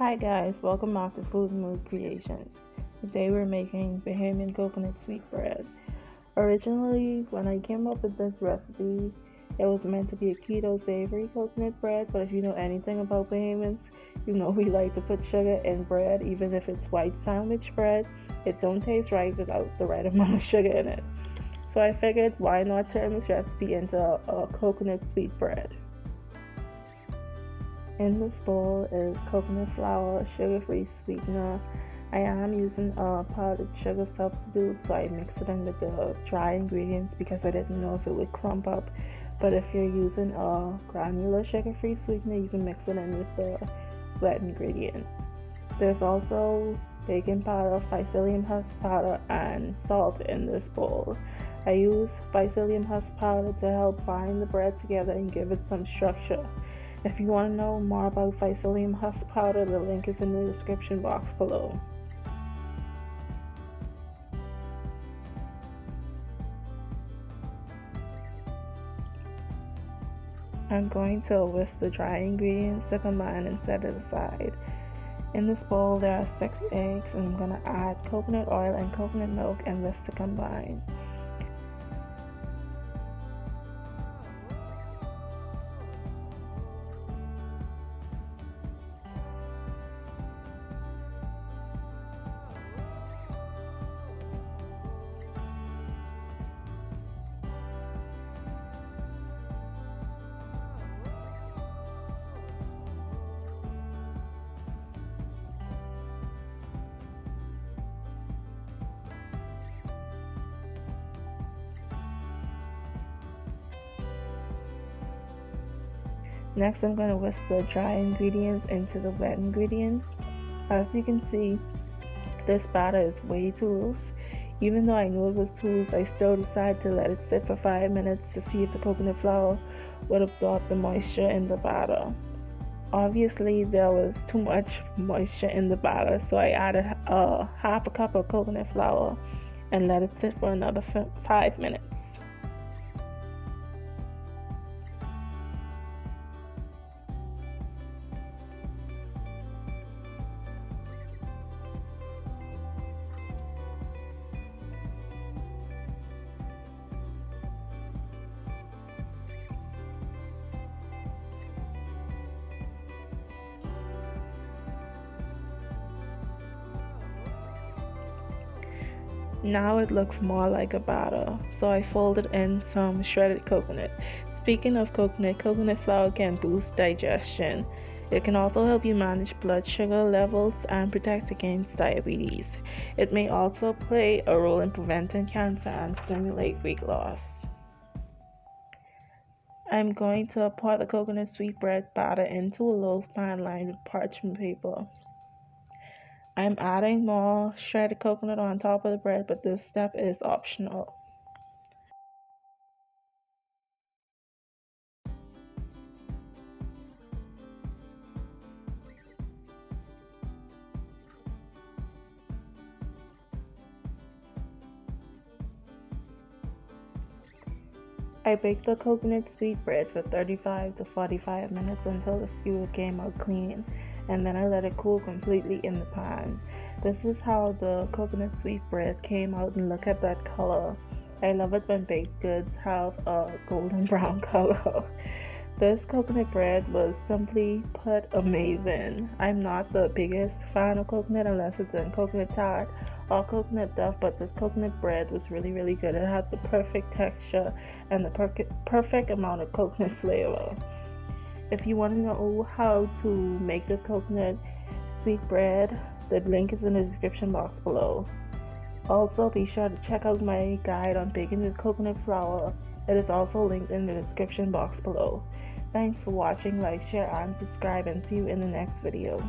Hi guys, welcome back to Food Mood Creations. Today we're making Bahamian coconut sweetbread. Originally, when I came up with this recipe, it was meant to be a keto savory coconut bread, but if you know anything about Bahamians, you know we like to put sugar in bread, even if it's white sandwich bread. It don't taste right without the right amount of sugar in it. So I figured why not turn this recipe into a coconut sweetbread. In this bowl is coconut flour, sugar-free sweetener. I am using a powdered sugar substitute, so I mix it in with the dry ingredients because I didn't know if it would clump up. But if you're using a granular sugar-free sweetener, you can mix it in with the wet ingredients. There's also baking powder, psyllium husk powder, and salt in this bowl. I use psyllium husk powder to help bind the bread together and give it some structure. If you want to know more about psyllium husk powder, the link is in the description box below. I'm going to whisk the dry ingredients to combine and set it aside. In this bowl there are 6 eggs, and I'm going to add coconut oil and coconut milk and whisk to combine. Next, I'm going to whisk the dry ingredients into the wet ingredients. As you can see, this batter is way too loose. Even though I knew it was too loose, I still decided to let it sit for 5 minutes to see if the coconut flour would absorb the moisture in the batter. Obviously, there was too much moisture in the batter, so I added half a cup of coconut flour and let it sit for another 5 minutes. Now it looks more like a batter, so I folded in some shredded coconut. Speaking of coconut, coconut flour can boost digestion. It can also help you manage blood sugar levels and protect against diabetes. It may also play a role in preventing cancer and stimulate weight loss. I'm going to pour the coconut sweetbread batter into a loaf pan lined with parchment paper. I'm adding more shredded coconut on top of the bread, but this step is optional. I baked the coconut sweetbread for 35 to 45 minutes until the skewer came out clean, and then I let it cool completely in the pan. This is how the coconut sweetbread came out, and look at that color. I love it when baked goods have a golden brown color. This coconut bread was simply put amazing. I'm not the biggest fan of coconut unless it's in coconut tart or coconut duff, but this coconut bread was really good. It had the perfect texture and the perfect amount of coconut flavor. If you want to know how to make this coconut sweet bread, the link is in the description box below. Also, be sure to check out my guide on baking with coconut flour. It is also linked in the description box below. Thanks for watching, like, share, and subscribe, and see you in the next video.